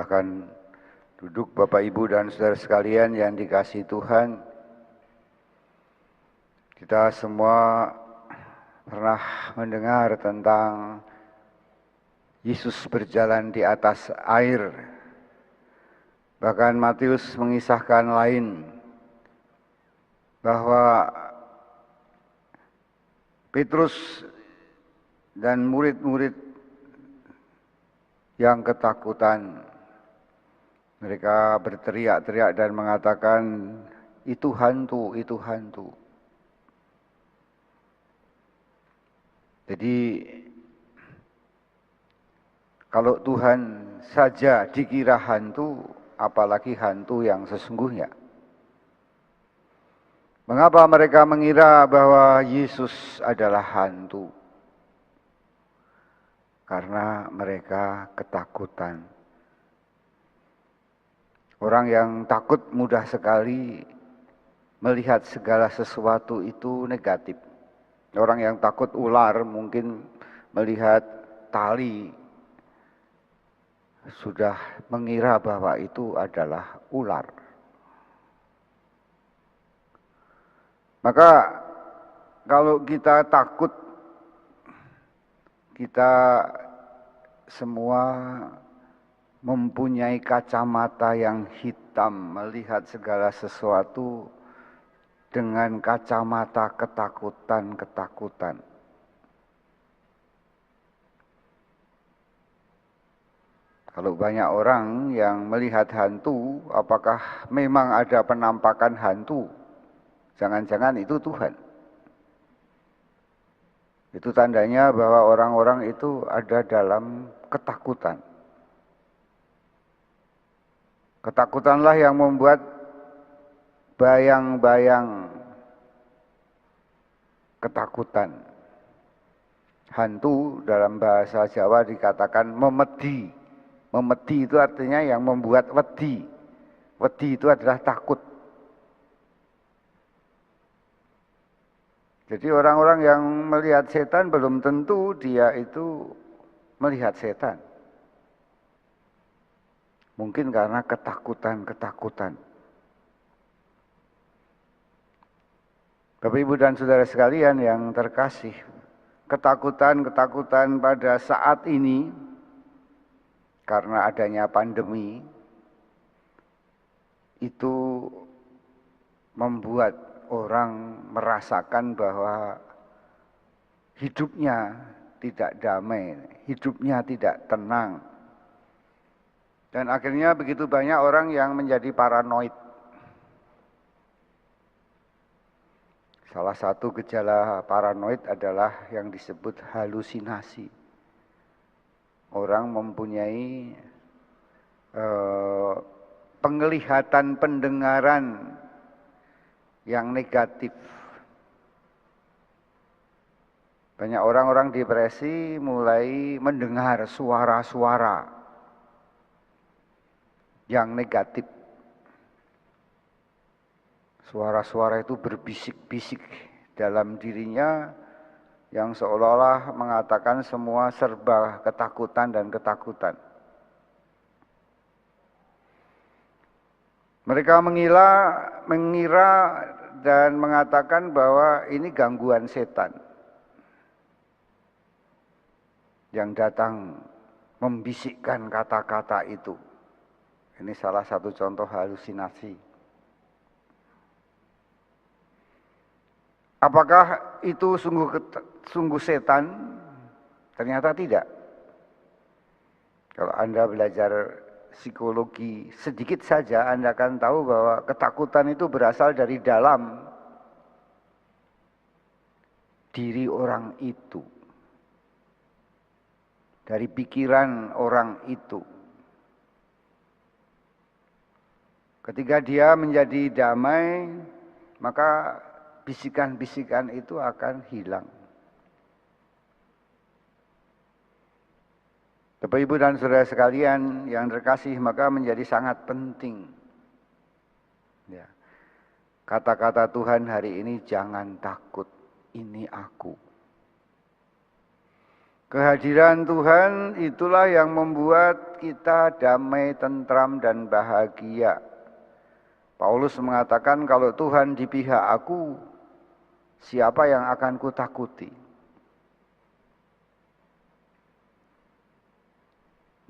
Akan duduk Bapak Ibu dan saudara sekalian yang dikasihi Tuhan. Kita semua pernah mendengar tentang Yesus berjalan di atas air. Bahkan Matius mengisahkan lain bahwa Petrus dan murid-murid yang ketakutan, mereka berteriak-teriak dan mengatakan, itu hantu, itu hantu. Jadi, kalau Tuhan saja dikira hantu, apalagi hantu yang sesungguhnya. Mengapa mereka mengira bahwa Yesus adalah hantu? Karena mereka ketakutan. Orang yang takut mudah sekali melihat segala sesuatu itu negatif. Orang yang takut ular mungkin melihat tali sudah mengira bahwa itu adalah ular. Maka kalau kita takut, kita semua mempunyai kacamata yang hitam, melihat segala sesuatu dengan kacamata ketakutan-ketakutan. Kalau banyak orang yang melihat hantu, apakah memang ada penampakan hantu? Jangan-jangan itu Tuhan. Itu tandanya bahwa orang-orang itu ada dalam ketakutan. Ketakutanlah yang membuat bayang-bayang ketakutan. Hantu dalam bahasa Jawa dikatakan memedi. Memedi itu artinya yang membuat wedi. Wedi itu adalah takut. Jadi orang-orang yang melihat setan belum tentu dia itu melihat setan. Mungkin karena ketakutan-ketakutan. Bapak Ibu dan saudara sekalian yang terkasih, ketakutan-ketakutan pada saat ini karena adanya pandemi itu membuat orang merasakan bahwa hidupnya tidak damai, hidupnya tidak tenang. Dan akhirnya begitu banyak orang yang menjadi paranoid. Salah satu gejala paranoid adalah yang disebut halusinasi. Orang mempunyai penglihatan pendengaran yang negatif. Banyak orang-orang depresi mulai mendengar suara-suara yang negatif. Suara-suara itu berbisik-bisik dalam dirinya yang seolah-olah mengatakan semua serba ketakutan dan ketakutan. Mereka mengira dan mengatakan bahwa ini gangguan setan yang datang membisikkan kata-kata itu. Ini salah satu contoh halusinasi. Apakah itu sungguh setan? Ternyata tidak. Kalau Anda belajar psikologi sedikit saja, Anda akan tahu bahwa ketakutan itu berasal dari dalam diri orang itu. Dari pikiran orang itu. Ketika dia menjadi damai, maka bisikan-bisikan itu akan hilang. Bapak Ibu dan saudara sekalian yang terkasih, maka menjadi sangat penting. Ya. Kata-kata Tuhan hari ini, jangan takut, ini aku. Kehadiran Tuhan itulah yang membuat kita damai, tentram, dan bahagia. Paulus mengatakan, kalau Tuhan di pihak aku, siapa yang akan kutakuti?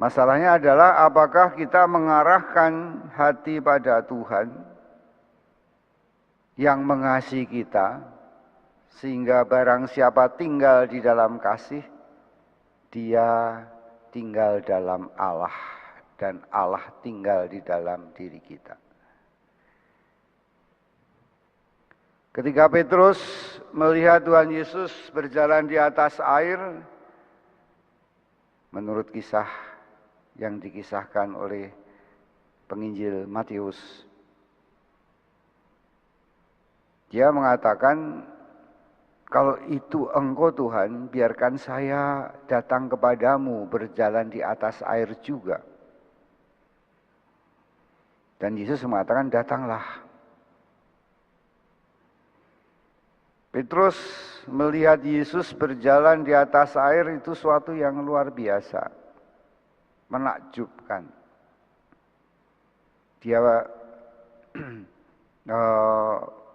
Masalahnya adalah apakah kita mengarahkan hati pada Tuhan yang mengasihi kita, sehingga barang siapa tinggal di dalam kasih, dia tinggal dalam Allah dan Allah tinggal di dalam diri kita. Ketika Petrus melihat Tuhan Yesus berjalan di atas air, menurut kisah yang dikisahkan oleh penginjil Matius, dia mengatakan, kalau itu Engkau Tuhan, biarkan saya datang kepadamu berjalan di atas air juga. Dan Yesus mengatakan, datanglah. Petrus melihat Yesus berjalan di atas air itu suatu yang luar biasa, menakjubkan. Dia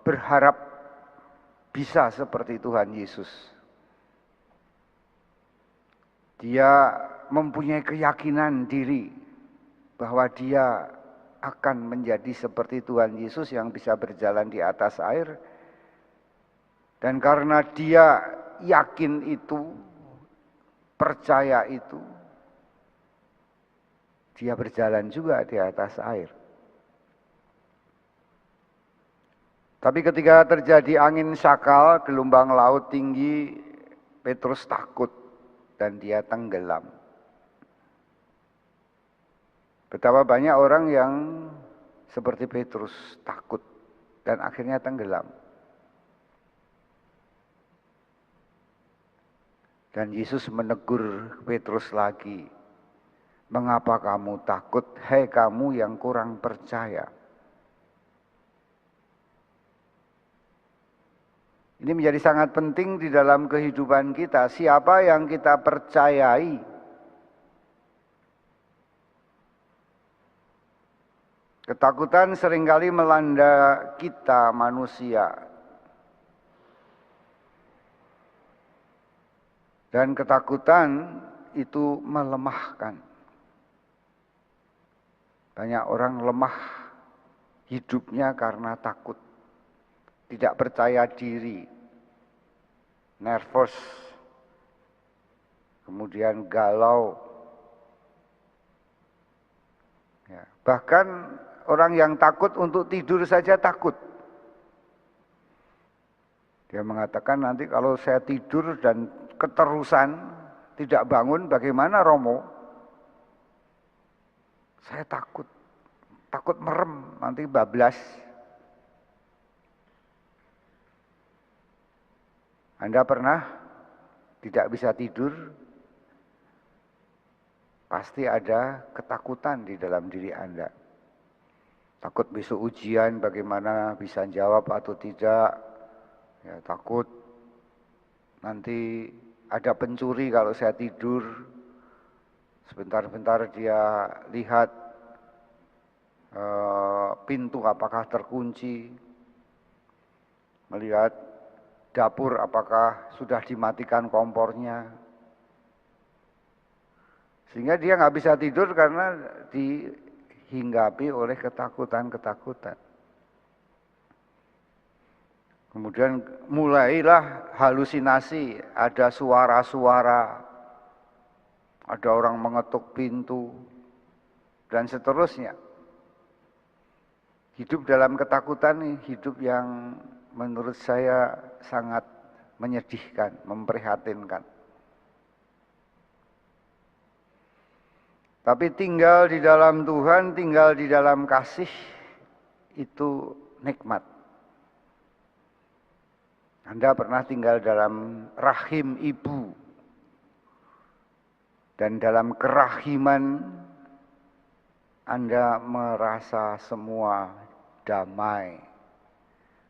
berharap bisa seperti Tuhan Yesus. Dia mempunyai keyakinan diri bahwa dia akan menjadi seperti Tuhan Yesus yang bisa berjalan di atas air. Dan karena dia yakin itu, percaya itu, dia berjalan juga di atas air. Tapi ketika terjadi angin sakal, gelombang laut tinggi, Petrus takut dan dia tenggelam. Betapa banyak orang yang seperti Petrus takut dan akhirnya tenggelam. Dan Yesus menegur Petrus lagi, mengapa kamu takut, hai kamu yang kurang percaya? Ini menjadi sangat penting di dalam kehidupan kita. Siapa yang kita percayai? Ketakutan seringkali melanda kita manusia. Dan ketakutan itu melemahkan. Banyak orang lemah hidupnya karena takut. Tidak percaya diri, nervous, kemudian galau. Ya, bahkan orang yang takut untuk tidur saja takut. Dia mengatakan, nanti kalau saya tidur dan keterusan tidak bangun, bagaimana Romo? Saya takut merem, nanti bablas. Anda pernah tidak bisa tidur? Pasti ada ketakutan di dalam diri Anda. Takut besok ujian bagaimana bisa jawab atau tidak. Ya, takut nanti ada pencuri kalau saya tidur. Sebentar-bentar dia lihat pintu apakah terkunci. Melihat dapur apakah sudah dimatikan kompornya. Sehingga dia nggak bisa tidur karena dihinggapi oleh ketakutan-ketakutan. Kemudian mulailah halusinasi, ada suara-suara, ada orang mengetuk pintu, dan seterusnya. Hidup dalam ketakutan, hidup yang menurut saya sangat menyedihkan, memprihatinkan. Tapi tinggal di dalam Tuhan, tinggal di dalam kasih, itu nikmat. Anda pernah tinggal dalam rahim ibu, dan dalam kerahiman Anda merasa semua damai.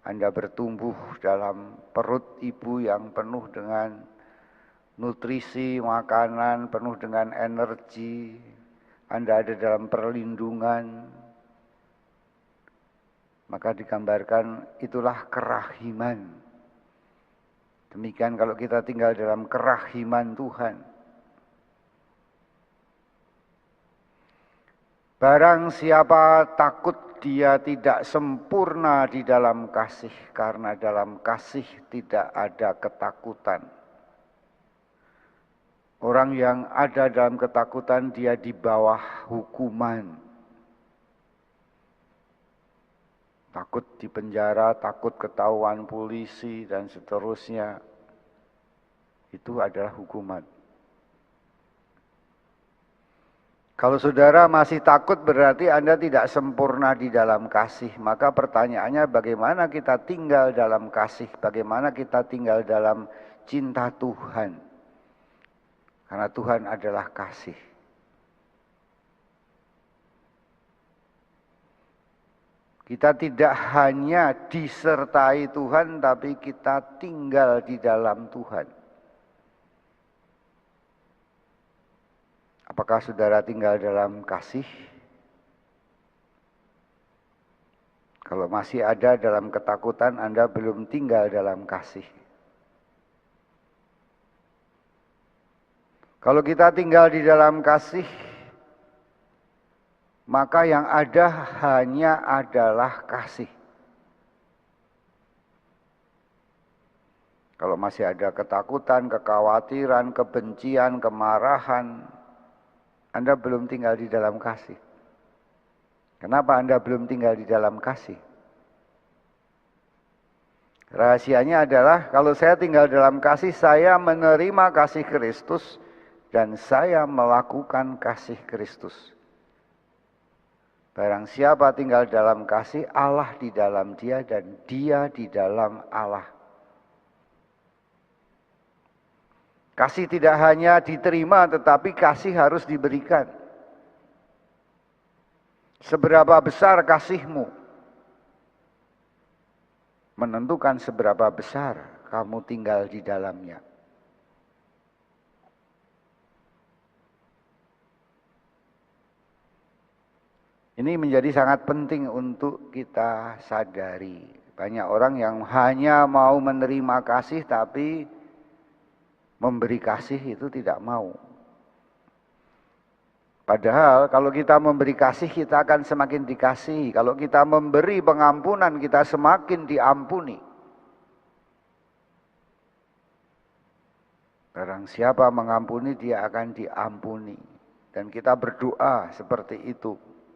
Anda bertumbuh dalam perut ibu yang penuh dengan nutrisi, makanan, penuh dengan energi, Anda ada dalam perlindungan, maka digambarkan itulah kerahiman. Demikian kalau kita tinggal dalam kerahiman Tuhan. Barang siapa takut dia tidak sempurna di dalam kasih, karena dalam kasih tidak ada ketakutan. Orang yang ada dalam ketakutan dia di bawah hukuman. Takut dipenjara, takut ketahuan polisi dan seterusnya. Itu adalah hukuman. Kalau saudara masih takut berarti Anda tidak sempurna di dalam kasih. Maka pertanyaannya bagaimana kita tinggal dalam kasih? Bagaimana kita tinggal dalam cinta Tuhan? Karena Tuhan adalah kasih. Kita tidak hanya disertai Tuhan, tapi kita tinggal di dalam Tuhan. Apakah saudara tinggal dalam kasih? Kalau masih ada dalam ketakutan, Anda belum tinggal dalam kasih. Kalau kita tinggal di dalam kasih, maka yang ada hanya adalah kasih. Kalau masih ada ketakutan, kekhawatiran, kebencian, kemarahan, Anda belum tinggal di dalam kasih. Kenapa Anda belum tinggal di dalam kasih? Rahasianya adalah kalau saya tinggal dalam kasih, saya menerima kasih Kristus dan saya melakukan kasih Kristus. Barang siapa tinggal dalam kasih, Allah di dalam dia dan dia di dalam Allah. Kasih tidak hanya diterima, tetapi kasih harus diberikan. Seberapa besar kasihmu menentukan seberapa besar kamu tinggal di dalamnya. Ini menjadi sangat penting untuk kita sadari. Banyak orang yang hanya mau menerima kasih tapi memberi kasih itu tidak mau. Padahal kalau kita memberi kasih kita akan semakin dikasihi. Kalau kita memberi pengampunan kita semakin diampuni. Barang siapa mengampuni dia akan diampuni. Dan kita berdoa seperti itu.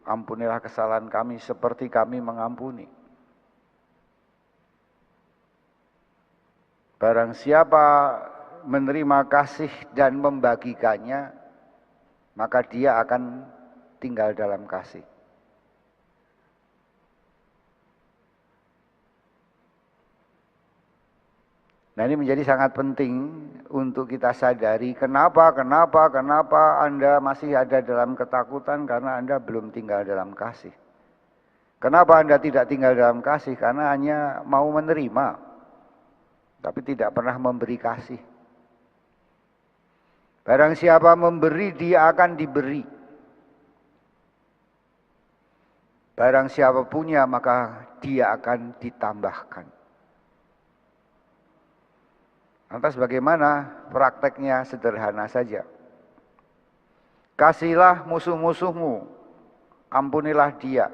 Ampunilah kesalahan kami seperti kami mengampuni. Barang siapa menerima kasih dan membagikannya, maka dia akan tinggal dalam kasih. Nah ini menjadi sangat penting untuk kita sadari kenapa Anda masih ada dalam ketakutan karena Anda belum tinggal dalam kasih. Kenapa Anda tidak tinggal dalam kasih? Karena hanya mau menerima, tapi tidak pernah memberi kasih. Barang siapa memberi, dia akan diberi. Barang siapa punya, maka dia akan ditambahkan. Lantas bagaimana prakteknya? Sederhana saja. Kasihilah musuh-musuhmu, ampunilah dia.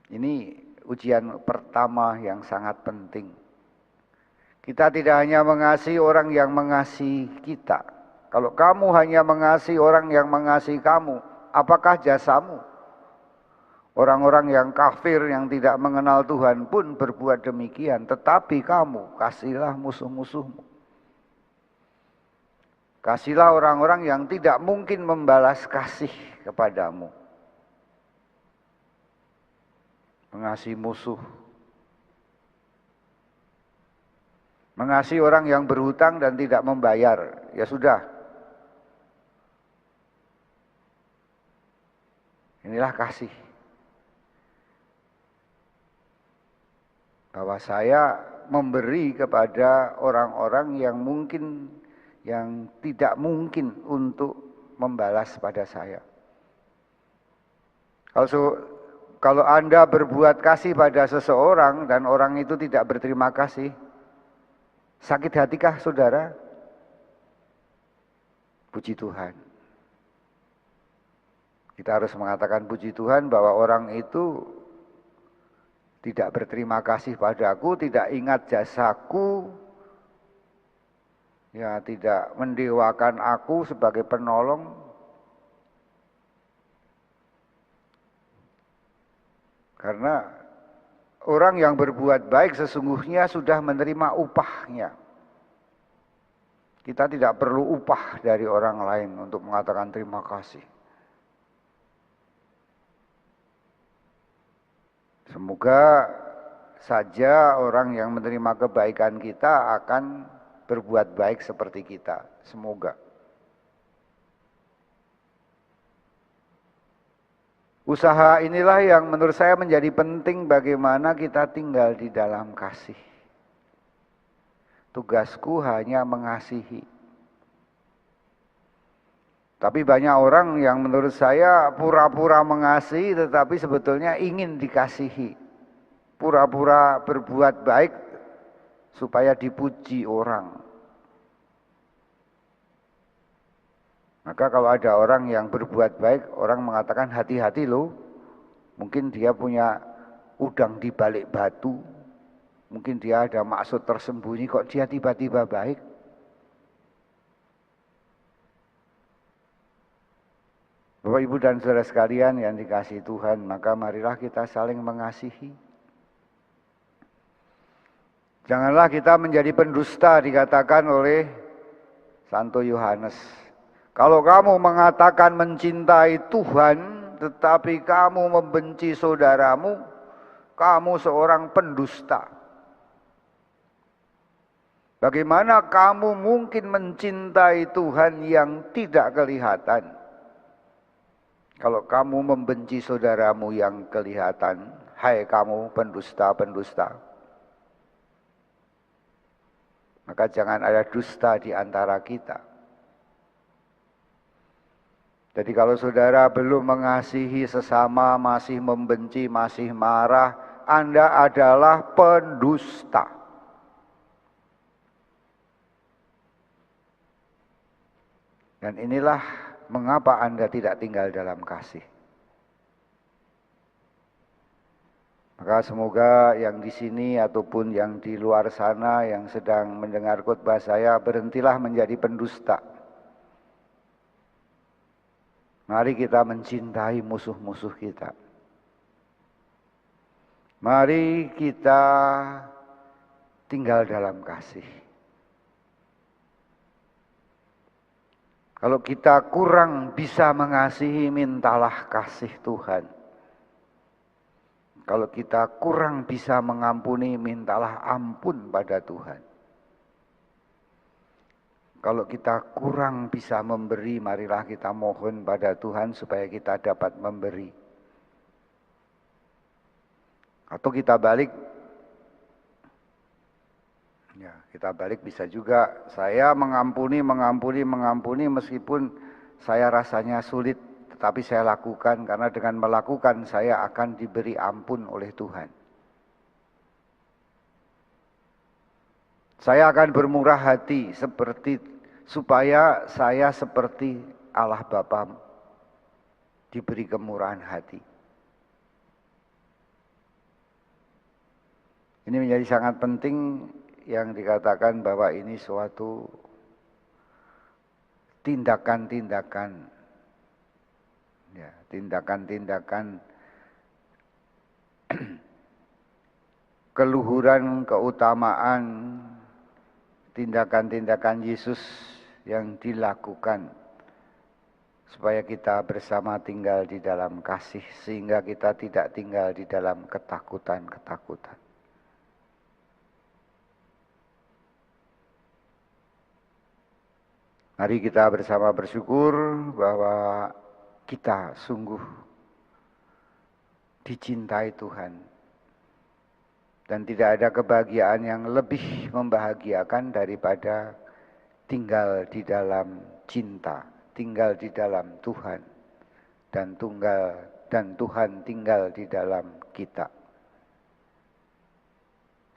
Ini ujian pertama yang sangat penting. Kita tidak hanya mengasihi orang yang mengasihi kita. Kalau kamu hanya mengasihi orang yang mengasihi kamu, apakah jasamu? Orang-orang yang kafir yang tidak mengenal Tuhan pun berbuat demikian. Tetapi kamu kasihlah musuh-musuhmu. Kasihlah orang-orang yang tidak mungkin membalas kasih kepadamu. Mengasihi musuh. Mengasihi orang yang berhutang dan tidak membayar. Ya sudah. Inilah kasih. Bahwa saya memberi kepada orang-orang yang tidak mungkin untuk membalas pada saya. Kalau Anda berbuat kasih pada seseorang dan orang itu tidak berterima kasih, sakit hatikah saudara? Puji Tuhan. Kita harus mengatakan puji Tuhan bahwa orang itu tidak berterima kasih padaku, tidak ingat jasaku, ya tidak mendewakan aku sebagai penolong. Karena orang yang berbuat baik sesungguhnya sudah menerima upahnya. Kita tidak perlu upah dari orang lain untuk mengatakan terima kasih. Semoga saja orang yang menerima kebaikan kita akan berbuat baik seperti kita. Semoga. Usaha inilah yang menurut saya menjadi penting bagaimana kita tinggal di dalam kasih. Tugasku hanya mengasihi. Tapi banyak orang yang menurut saya pura-pura mengasihi tetapi sebetulnya ingin dikasihi. Pura-pura berbuat baik supaya dipuji orang. Maka kalau ada orang yang berbuat baik, orang mengatakan hati-hati loh. Mungkin dia punya udang di balik batu. Mungkin dia ada maksud tersembunyi, kok dia tiba-tiba baik. Bapak, Ibu, dan saudara sekalian yang dikasihi Tuhan, maka marilah kita saling mengasihi. Janganlah kita menjadi pendusta, dikatakan oleh Santo Yohanes. Kalau kamu mengatakan mencintai Tuhan, tetapi kamu membenci saudaramu, kamu seorang pendusta. Bagaimana kamu mungkin mencintai Tuhan yang tidak kelihatan? Kalau kamu membenci saudaramu yang kelihatan, hai kamu pendusta-pendusta. Maka jangan ada dusta di antara kita. Jadi kalau saudara belum mengasihi sesama, masih membenci, masih marah, Anda adalah pendusta. Dan inilah mengapa Anda tidak tinggal dalam kasih. Maka semoga yang di sini ataupun yang di luar sana yang sedang mendengar khotbah saya, berhentilah menjadi pendusta. Mari kita mencintai musuh-musuh kita. Mari kita tinggal dalam kasih. Kalau kita kurang bisa mengasihi, mintalah kasih Tuhan. Kalau kita kurang bisa mengampuni, mintalah ampun pada Tuhan. Kalau kita kurang bisa memberi, marilah kita mohon pada Tuhan supaya kita dapat memberi. Atau kita balik, ya kita balik bisa juga. Saya mengampuni meskipun saya rasanya sulit, tetapi saya lakukan karena dengan melakukan saya akan diberi ampun oleh Tuhan. Saya akan bermurah hati supaya saya seperti Allah Bapa diberi kemurahan hati. Ini menjadi sangat penting yang dikatakan bahwa ini suatu tindakan-tindakan, ya, tindakan-tindakan keluhuran, keutamaan, tindakan-tindakan Yesus yang dilakukan supaya kita bersama tinggal di dalam kasih sehingga kita tidak tinggal di dalam ketakutan-ketakutan. Mari kita bersama bersyukur bahwa kita sungguh dicintai Tuhan. Dan tidak ada kebahagiaan yang lebih membahagiakan daripada tinggal di dalam cinta, tinggal di dalam Tuhan, dan Tuhan tinggal di dalam kita.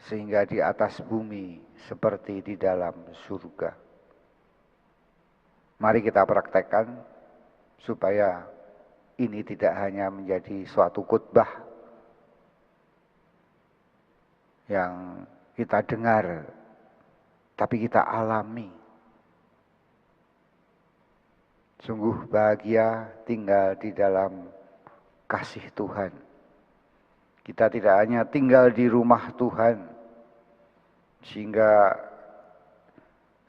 Sehingga di atas bumi seperti di dalam surga. Mari kita praktekkan supaya ini tidak hanya menjadi suatu khotbah yang kita dengar, tapi kita alami. Sungguh bahagia tinggal di dalam kasih Tuhan. Kita tidak hanya tinggal di rumah Tuhan, sehingga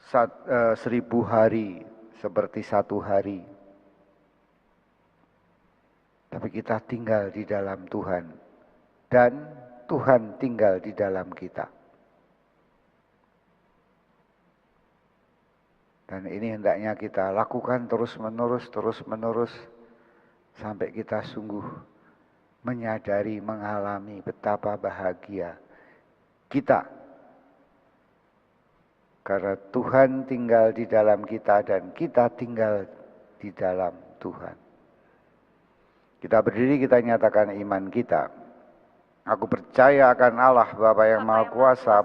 1000 hari seperti 1 hari. Tapi kita tinggal di dalam Tuhan, dan Tuhan tinggal di dalam kita. Dan ini hendaknya kita lakukan terus-menerus, sampai kita sungguh menyadari, mengalami betapa bahagia kita. Karena Tuhan tinggal di dalam kita dan kita tinggal di dalam Tuhan. Kita berdiri, kita nyatakan iman kita. Aku percaya akan Allah Bapa yang Maha Kuasa,